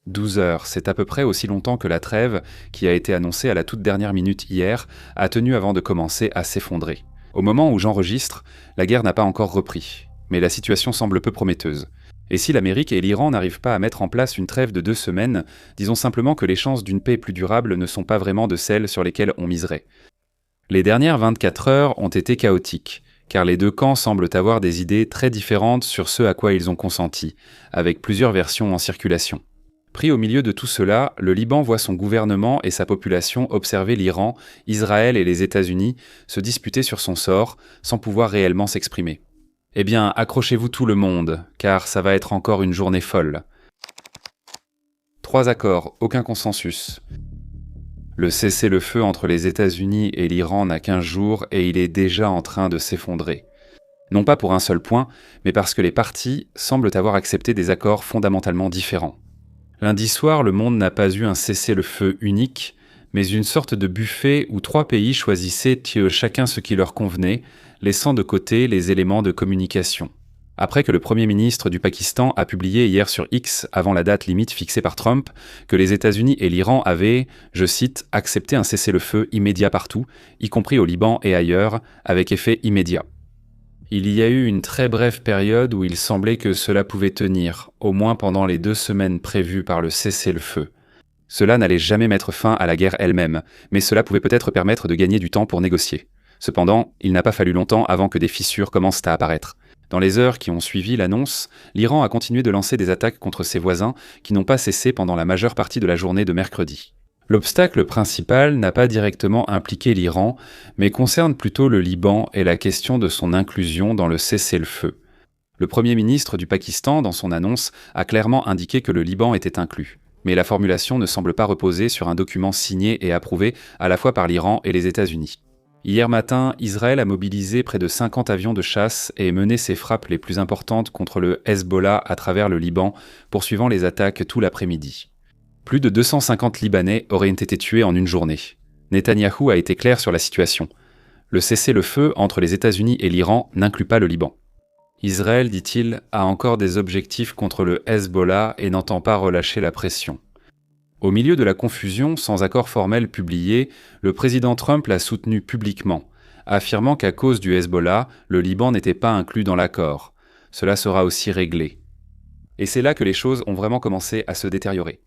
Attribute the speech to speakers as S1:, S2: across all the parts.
S1: 12 heures, c'est à peu près aussi longtemps que la trêve, qui a été annoncée à la toute dernière minute hier, a tenu avant de commencer à s'effondrer. Au moment où j'enregistre, la guerre n'a pas encore repris, mais la situation semble peu prometteuse. Et si l'Amérique et l'Iran n'arrivent pas à mettre en place une trêve de 2 semaines, disons simplement que les chances d'une paix plus durable ne sont pas vraiment de celles sur lesquelles on miserait. Les dernières 24 heures ont été chaotiques, car les deux camps semblent avoir des idées très différentes sur ce à quoi ils ont consenti, avec plusieurs versions en circulation. Pris au milieu de tout cela, le Liban voit son gouvernement et sa population observer l'Iran, Israël et les États-Unis se disputer sur son sort, sans pouvoir réellement s'exprimer. Eh bien, accrochez-vous tout le monde, car ça va être encore une journée folle. 3 accords, aucun consensus. Le cessez-le-feu entre les États-Unis et l'Iran n'a qu'15 jours et il est déjà en train de s'effondrer. Non pas pour un seul point, mais parce que les parties semblent avoir accepté des accords fondamentalement différents. Lundi soir, le monde n'a pas eu un cessez-le-feu unique, mais une sorte de buffet où 3 pays choisissaient chacun ce qui leur convenait, laissant de côté les éléments de communication. Après que le Premier ministre du Pakistan a publié hier sur X, avant la date limite fixée par Trump, que les États-Unis et l'Iran avaient, je cite, accepté un cessez-le-feu immédiat partout, y compris au Liban et ailleurs, avec effet immédiat. Il y a eu une très brève période où il semblait que cela pouvait tenir, au moins pendant les 2 semaines prévues par le cessez-le-feu. Cela n'allait jamais mettre fin à la guerre elle-même, mais cela pouvait peut-être permettre de gagner du temps pour négocier. Cependant, il n'a pas fallu longtemps avant que des fissures commencent à apparaître. Dans les heures qui ont suivi l'annonce, l'Iran a continué de lancer des attaques contre ses voisins qui n'ont pas cessé pendant la majeure partie de la journée de mercredi. L'obstacle principal n'a pas directement impliqué l'Iran, mais concerne plutôt le Liban et la question de son inclusion dans le cessez-le-feu. Le Premier ministre du Pakistan, dans son annonce, a clairement indiqué que le Liban était inclus. Mais la formulation ne semble pas reposer sur un document signé et approuvé à la fois par l'Iran et les États-Unis. Hier matin, Israël a mobilisé près de 50 avions de chasse et mené ses frappes les plus importantes contre le Hezbollah à travers le Liban, poursuivant les attaques tout l'après-midi. Plus de 250 Libanais auraient été tués en une journée. Netanyahou a été clair sur la situation. Le cessez-le-feu entre les États-Unis et l'Iran n'inclut pas le Liban. Israël, dit-il, a encore des objectifs contre le Hezbollah et n'entend pas relâcher la pression. Au milieu de la confusion, sans accord formel publié, le président Trump l'a soutenu publiquement, affirmant qu'à cause du Hezbollah, le Liban n'était pas inclus dans l'accord. Cela sera aussi réglé. Et c'est là que les choses ont vraiment commencé à se détériorer.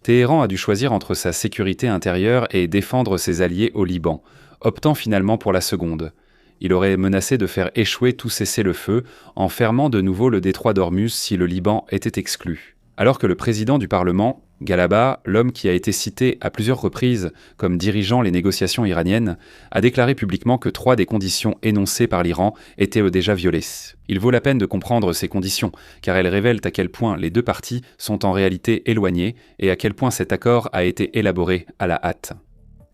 S1: Téhéran a dû choisir entre sa sécurité intérieure et défendre ses alliés au Liban, optant finalement pour la seconde. Il aurait menacé de faire échouer tout cessez-le-feu en fermant de nouveau le détroit d'Ormuz si le Liban était exclu. Alors que le président du Parlement, Galaba, l'homme qui a été cité à plusieurs reprises comme dirigeant les négociations iraniennes, a déclaré publiquement que 3 des conditions énoncées par l'Iran étaient déjà violées. Il vaut la peine de comprendre ces conditions, car elles révèlent à quel point les deux parties sont en réalité éloignées et à quel point cet accord a été élaboré à la hâte.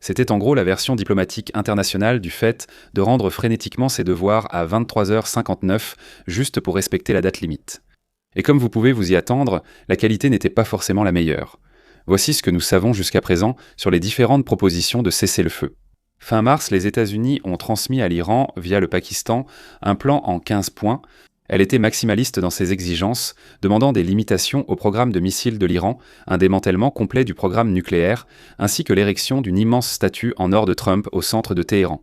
S1: C'était en gros la version diplomatique internationale du fait de rendre frénétiquement ses devoirs à 23h59 juste pour respecter la date limite. Et comme vous pouvez vous y attendre, la qualité n'était pas forcément la meilleure. Voici ce que nous savons jusqu'à présent sur les différentes propositions de cessez-le-feu. Fin mars, les États-Unis ont transmis à l'Iran, via le Pakistan, un plan en 15 points. Elle était maximaliste dans ses exigences, demandant des limitations au programme de missiles de l'Iran, un démantèlement complet du programme nucléaire, ainsi que l'érection d'une immense statue en or de Trump au centre de Téhéran.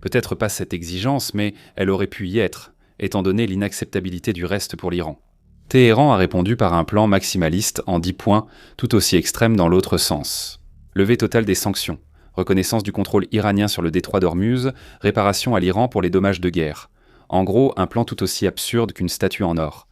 S1: Peut-être pas cette exigence, mais elle aurait pu y être, étant donné l'inacceptabilité du reste pour l'Iran. Téhéran a répondu par un plan maximaliste en 10 points, tout aussi extrême dans l'autre sens. Levée totale des sanctions, reconnaissance du contrôle iranien sur le détroit d'Ormuz, réparation à l'Iran pour les dommages de guerre. En gros, un plan tout aussi absurde qu'une statue en or.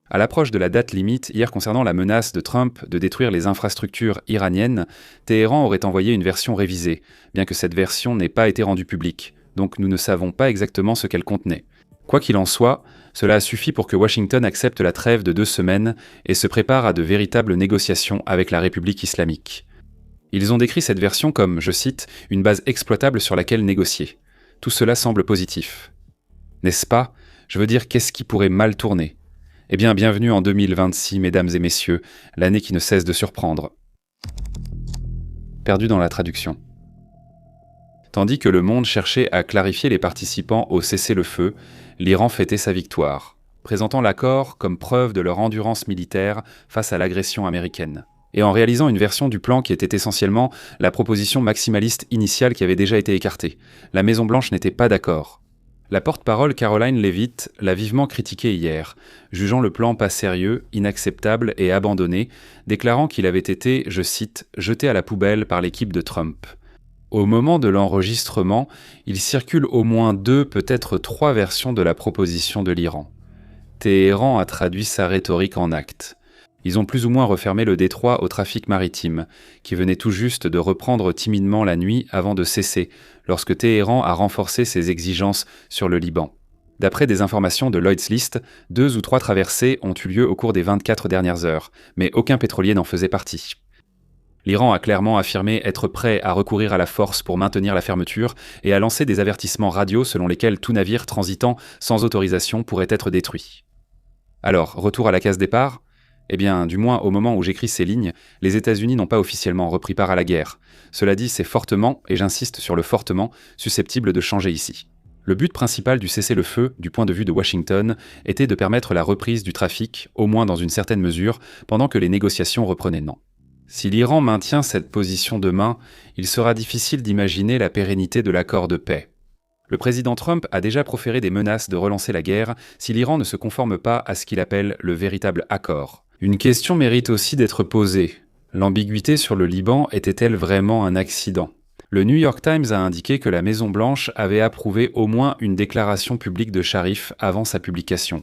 S1: À l'approche de la date limite, hier concernant la menace de Trump de détruire les infrastructures iraniennes, Téhéran aurait envoyé une version révisée, bien que cette version n'ait pas été rendue publique, donc nous ne savons pas exactement ce qu'elle contenait. Quoi qu'il en soit, cela a suffi pour que Washington accepte la trêve de 2 semaines et se prépare à de véritables négociations avec la République islamique. Ils ont décrit cette version comme, je cite, « une base exploitable sur laquelle négocier ». Tout cela semble positif. N'est-ce pas? Je veux dire, qu'est-ce qui pourrait mal tourner? Eh bien, bienvenue en 2026, mesdames et messieurs, l'année qui ne cesse de surprendre. Perdu dans la traduction. Tandis que le monde cherchait à clarifier les participants au cessez-le-feu, l'Iran fêtait sa victoire, présentant l'accord comme preuve de leur endurance militaire face à l'agression américaine. et en réalisant une version du plan qui était essentiellement la proposition maximaliste initiale qui avait déjà été écartée. La Maison-Blanche n'était pas d'accord. La porte-parole Caroline Leavitt l'a vivement critiqué hier, jugeant le plan pas sérieux, inacceptable et abandonné, déclarant qu'il avait été, je cite, « jeté à la poubelle par l'équipe de Trump ». Au moment de l'enregistrement, il circule au moins 2, peut-être 3 versions de la proposition de l'Iran. Téhéran a traduit sa rhétorique en actes. Ils ont plus ou moins refermé le détroit au trafic maritime, qui venait tout juste de reprendre timidement la nuit avant de cesser, lorsque Téhéran a renforcé ses exigences sur le Liban. D'après des informations de Lloyd's List, 2 ou 3 traversées ont eu lieu au cours des 24 dernières heures, mais aucun pétrolier n'en faisait partie. L'Iran a clairement affirmé être prêt à recourir à la force pour maintenir la fermeture et a lancé des avertissements radio selon lesquels tout navire transitant sans autorisation pourrait être détruit. Alors, retour à la case départ ? Eh bien, du moins au moment où j'écris ces lignes, les États-Unis n'ont pas officiellement repris part à la guerre. Cela dit, c'est fortement, et j'insiste sur le fortement, susceptible de changer ici. Le but principal du cessez-le-feu, du point de vue de Washington, était de permettre la reprise du trafic, au moins dans une certaine mesure, pendant que les négociations reprenaient. Non. Si l'Iran maintient cette position demain, il sera difficile d'imaginer la pérennité de l'accord de paix. Le président Trump a déjà proféré des menaces de relancer la guerre si l'Iran ne se conforme pas à ce qu'il appelle le véritable accord. Une question mérite aussi d'être posée. L'ambiguïté sur le Liban était-elle vraiment un accident ? Le New York Times a indiqué que la Maison-Blanche avait approuvé au moins une déclaration publique de Sharif avant sa publication.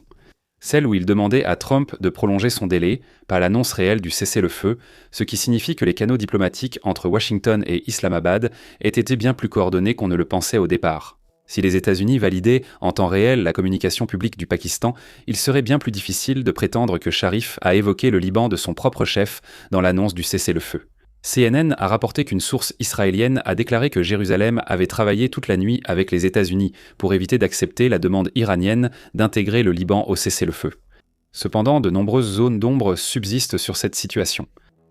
S1: Celle où il demandait à Trump de prolonger son délai, pas l'annonce réelle du cessez-le-feu, ce qui signifie que les canaux diplomatiques entre Washington et Islamabad aient été bien plus coordonnés qu'on ne le pensait au départ. Si les États-Unis validaient en temps réel la communication publique du Pakistan, il serait bien plus difficile de prétendre que Sharif a évoqué le Liban de son propre chef dans l'annonce du cessez-le-feu. CNN a rapporté qu'une source israélienne a déclaré que Jérusalem avait travaillé toute la nuit avec les États-Unis pour éviter d'accepter la demande iranienne d'intégrer le Liban au cessez-le-feu. Cependant, de nombreuses zones d'ombre subsistent sur cette situation.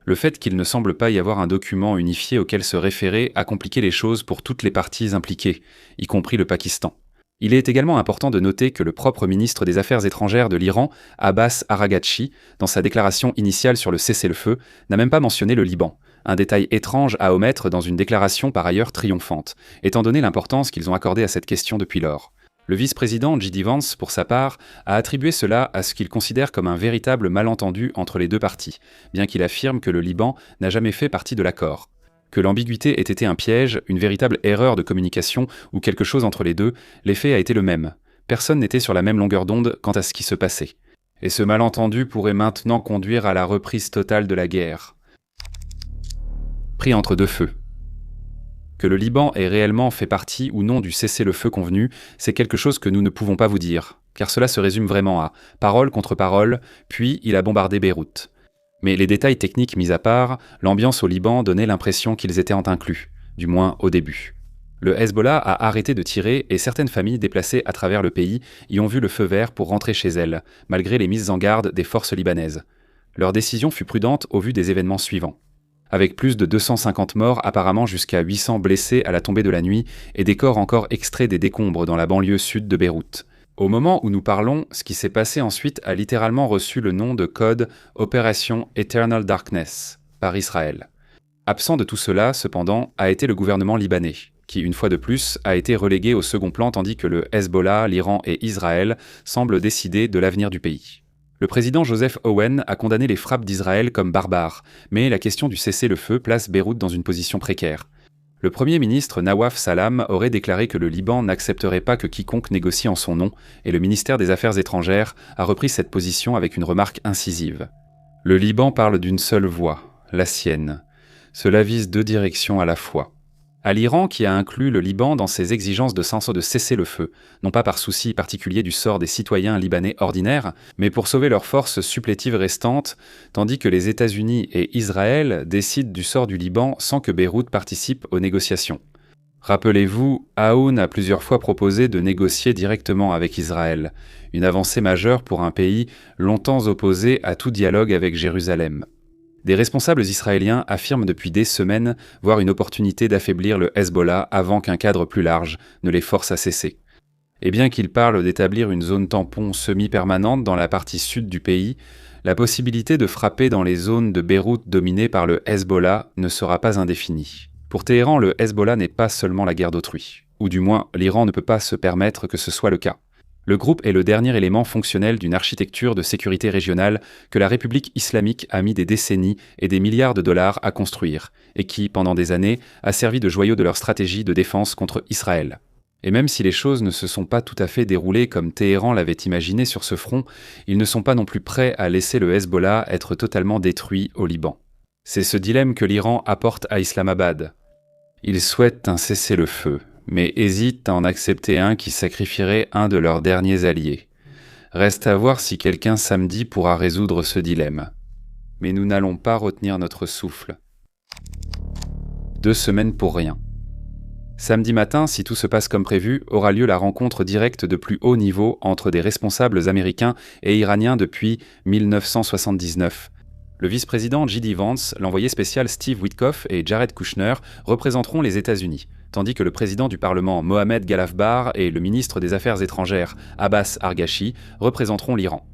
S1: Le fait qu'il ne semble pas y avoir un document unifié auquel se référer a compliqué les choses pour toutes les parties impliquées, y compris le Pakistan. Il est également important de noter que le propre ministre des Affaires étrangères de l'Iran, Abbas Araghchi, dans sa déclaration initiale sur le cessez-le-feu, n'a même pas mentionné le Liban, un détail étrange à omettre dans une déclaration par ailleurs triomphante, étant donné l'importance qu'ils ont accordée à cette question depuis lors. Le vice-président J.D. Vance, pour sa part, a attribué cela à ce qu'il considère comme un véritable malentendu entre les deux parties, bien qu'il affirme que le Liban n'a jamais fait partie de l'accord. Que l'ambiguïté ait été un piège, une véritable erreur de communication ou quelque chose entre les deux, l'effet a été le même. Personne n'était sur la même longueur d'onde quant à ce qui se passait. Et ce malentendu pourrait maintenant conduire à la reprise totale de la guerre. Pris entre deux feux. Que le Liban ait réellement fait partie ou non du cessez-le-feu convenu, c'est quelque chose que nous ne pouvons pas vous dire, car cela se résume vraiment à parole contre parole, puis il a bombardé Beyrouth. Mais les détails techniques mis à part, l'ambiance au Liban donnait l'impression qu'ils étaient inclus, du moins au début. Le Hezbollah a arrêté de tirer et certaines familles déplacées à travers le pays y ont vu le feu vert pour rentrer chez elles, malgré les mises en garde des forces libanaises. Leur décision fut prudente au vu des événements suivants. Avec plus de 250 morts, apparemment jusqu'à 800 blessés à la tombée de la nuit, et des corps encore extraits des décombres dans la banlieue sud de Beyrouth. Au moment où nous parlons, ce qui s'est passé ensuite a littéralement reçu le nom de code Opération Eternal Darkness par Israël. Absent de tout cela, cependant, a été le gouvernement libanais, qui, une fois de plus, a été relégué au second plan tandis que le Hezbollah, l'Iran et Israël semblent décider de l'avenir du pays. Le président Joseph Owen a condamné les frappes d'Israël comme barbares, mais la question du cessez-le-feu place Beyrouth dans une position précaire. Le premier ministre Nawaf Salam aurait déclaré que le Liban n'accepterait pas que quiconque négocie en son nom, et le ministère des Affaires étrangères a repris cette position avec une remarque incisive. Le Liban parle d'une seule voix, la sienne. Cela vise 2 directions à la fois. À l'Iran, qui a inclus le Liban dans ses exigences de cessez-le-feu, non pas par souci particulier du sort des citoyens libanais ordinaires, mais pour sauver leurs forces supplétives restantes, tandis que les États-Unis et Israël décident du sort du Liban sans que Beyrouth participe aux négociations. Rappelez-vous, Aoun a plusieurs fois proposé de négocier directement avec Israël, une avancée majeure pour un pays longtemps opposé à tout dialogue avec Jérusalem. Des responsables israéliens affirment depuis des semaines voir une opportunité d'affaiblir le Hezbollah avant qu'un cadre plus large ne les force à cesser. Et bien qu'ils parlent d'établir une zone tampon semi-permanente dans la partie sud du pays, la possibilité de frapper dans les zones de Beyrouth dominées par le Hezbollah ne sera pas indéfinie. Pour Téhéran, le Hezbollah n'est pas seulement la guerre d'autrui. Ou du moins, l'Iran ne peut pas se permettre que ce soit le cas. Le groupe est le dernier élément fonctionnel d'une architecture de sécurité régionale que la République islamique a mis des décennies et des milliards de dollars à construire, et qui, pendant des années, a servi de joyau de leur stratégie de défense contre Israël. Et même si les choses ne se sont pas tout à fait déroulées comme Téhéran l'avait imaginé sur ce front, ils ne sont pas non plus prêts à laisser le Hezbollah être totalement détruit au Liban. C'est ce dilemme que l'Iran apporte à Islamabad. Ils souhaitent un cessez-le-feu, mais hésitent à en accepter un qui sacrifierait un de leurs derniers alliés. Reste à voir si quelqu'un samedi pourra résoudre ce dilemme. Mais nous n'allons pas retenir notre souffle. 2 semaines pour rien. Samedi matin, si tout se passe comme prévu, aura lieu la rencontre directe de plus haut niveau entre des responsables américains et iraniens depuis 1979. Le vice-président J.D. Vance, l'envoyé spécial Steve Witkoff et Jared Kushner représenteront les États-Unis, tandis que le président du Parlement Mohamed Ghalafbar et le ministre des Affaires étrangères Abbas Arghachi représenteront l'Iran.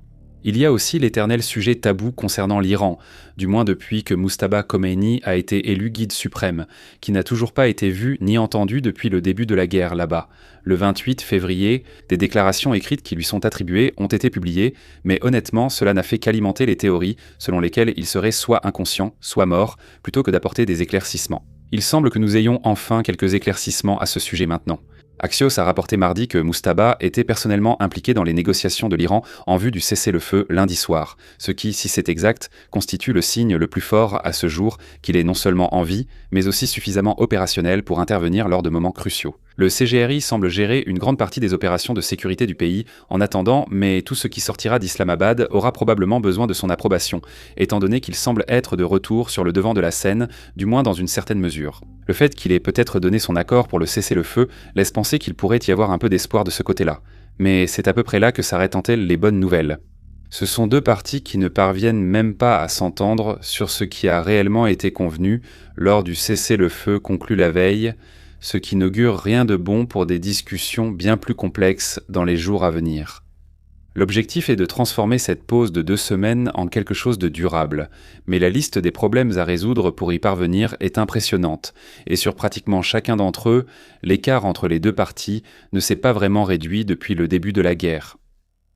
S1: Il y a aussi l'éternel sujet tabou concernant l'Iran, du moins depuis que Mujtaba Khomeini a été élu guide suprême, qui n'a toujours pas été vu ni entendu depuis le début de la guerre là-bas. Le 28 février, des déclarations écrites qui lui sont attribuées ont été publiées, mais honnêtement, cela n'a fait qu'alimenter les théories selon lesquelles il serait soit inconscient, soit mort, plutôt que d'apporter des éclaircissements. Il semble que nous ayons enfin quelques éclaircissements à ce sujet maintenant. Axios a rapporté mardi que Mujtaba était personnellement impliqué dans les négociations de l'Iran en vue du cessez-le-feu lundi soir, ce qui, si c'est exact, constitue le signe le plus fort à ce jour qu'il est non seulement en vie, mais aussi suffisamment opérationnel pour intervenir lors de moments cruciaux. Le CGRI semble gérer une grande partie des opérations de sécurité du pays en attendant, mais tout ce qui sortira d'Islamabad aura probablement besoin de son approbation, étant donné qu'il semble être de retour sur le devant de la scène, du moins dans une certaine mesure. Le fait qu'il ait peut-être donné son accord pour le cessez-le-feu laisse penser qu'il pourrait y avoir un peu d'espoir de ce côté-là. Mais c'est à peu près là que s'arrêtent-elles les bonnes nouvelles. Ce sont 2 parties qui ne parviennent même pas à s'entendre sur ce qui a réellement été convenu lors du cessez-le-feu conclu la veille, ce qui n'augure rien de bon pour des discussions bien plus complexes dans les jours à venir. L'objectif est de transformer cette pause de 2 semaines en quelque chose de durable, mais la liste des problèmes à résoudre pour y parvenir est impressionnante, et sur pratiquement chacun d'entre eux, l'écart entre les 2 parties ne s'est pas vraiment réduit depuis le début de la guerre.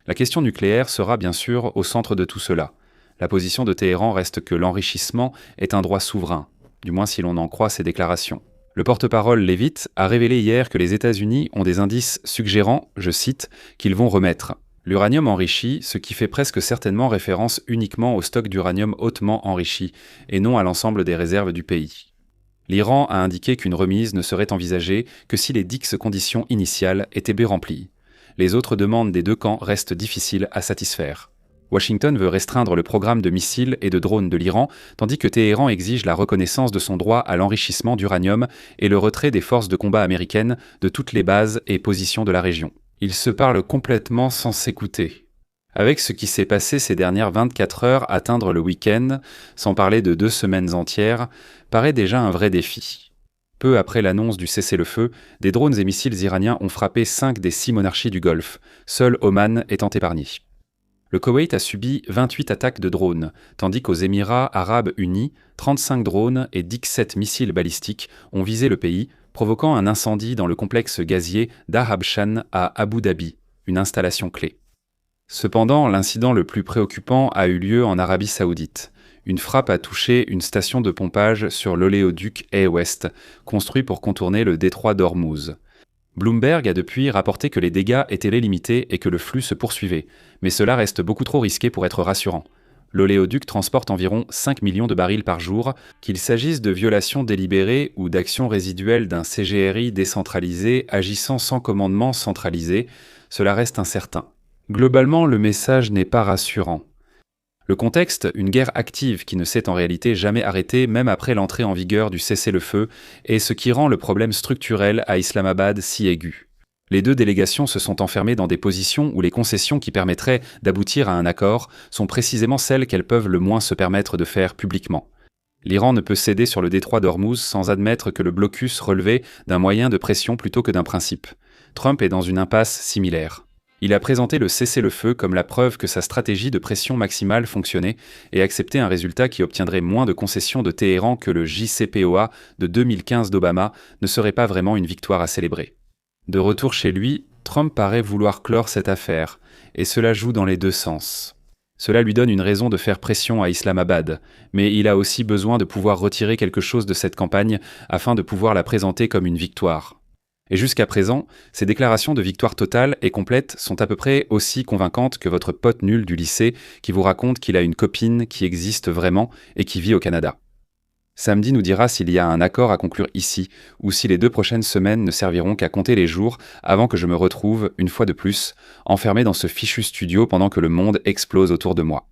S1: La question nucléaire sera bien sûr au centre de tout cela. La position de Téhéran reste que l'enrichissement est un droit souverain, du moins si l'on en croit ses déclarations. Le porte-parole Leavitt a révélé hier que les États-Unis ont des indices suggérant, je cite, qu'ils vont remettre l'uranium enrichi, ce qui fait presque certainement référence uniquement au stock d'uranium hautement enrichi, et non à l'ensemble des réserves du pays. L'Iran a indiqué qu'une remise ne serait envisagée que si les 10 conditions initiales étaient bien remplies. Les autres demandes des 2 camps restent difficiles à satisfaire. Washington veut restreindre le programme de missiles et de drones de l'Iran, tandis que Téhéran exige la reconnaissance de son droit à l'enrichissement d'uranium et le retrait des forces de combat américaines de toutes les bases et positions de la région. Ils se parlent complètement sans s'écouter. Avec ce qui s'est passé ces dernières 24 heures, atteindre le week-end, sans parler de 2 semaines entières, paraît déjà un vrai défi. Peu après l'annonce du cessez-le-feu, des drones et missiles iraniens ont frappé 5 des 6 monarchies du Golfe, seul Oman étant épargné. Le Koweït a subi 28 attaques de drones, tandis qu'aux Émirats arabes unis, 35 drones et 17 missiles balistiques ont visé le pays, provoquant un incendie dans le complexe gazier d'Ahabshan à Abu Dhabi, une installation clé. Cependant, l'incident le plus préoccupant a eu lieu en Arabie Saoudite. Une frappe a touché une station de pompage sur l'oléoduc A-West, construit pour contourner le détroit d'Ormuz. Bloomberg a depuis rapporté que les dégâts étaient limités et que le flux se poursuivait, mais cela reste beaucoup trop risqué pour être rassurant. L'oléoduc transporte environ 5 millions de barils par jour, qu'il s'agisse de violations délibérées ou d'actions résiduelles d'un CGRI décentralisé agissant sans commandement centralisé, cela reste incertain. Globalement, le message n'est pas rassurant. Le contexte, une guerre active qui ne s'est en réalité jamais arrêtée même après l'entrée en vigueur du cessez-le-feu, est ce qui rend le problème structurel à Islamabad si aigu. Les 2 délégations se sont enfermées dans des positions où les concessions qui permettraient d'aboutir à un accord sont précisément celles qu'elles peuvent le moins se permettre de faire publiquement. L'Iran ne peut céder sur le détroit d'Ormuz sans admettre que le blocus relevait d'un moyen de pression plutôt que d'un principe. Trump est dans une impasse similaire. Il a présenté le cessez-le-feu comme la preuve que sa stratégie de pression maximale fonctionnait et accepté un résultat qui obtiendrait moins de concessions de Téhéran que le JCPOA de 2015 d'Obama ne serait pas vraiment une victoire à célébrer. De retour chez lui, Trump paraît vouloir clore cette affaire, et cela joue dans les deux sens. Cela lui donne une raison de faire pression à Islamabad, mais il a aussi besoin de pouvoir retirer quelque chose de cette campagne afin de pouvoir la présenter comme une victoire. Et jusqu'à présent, ces déclarations de victoire totale et complète sont à peu près aussi convaincantes que votre pote nul du lycée qui vous raconte qu'il a une copine qui existe vraiment et qui vit au Canada. Samedi nous dira s'il y a un accord à conclure ici, ou si les 2 prochaines semaines ne serviront qu'à compter les jours avant que je me retrouve, une fois de plus, enfermé dans ce fichu studio pendant que le monde explose autour de moi.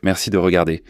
S1: Merci de regarder.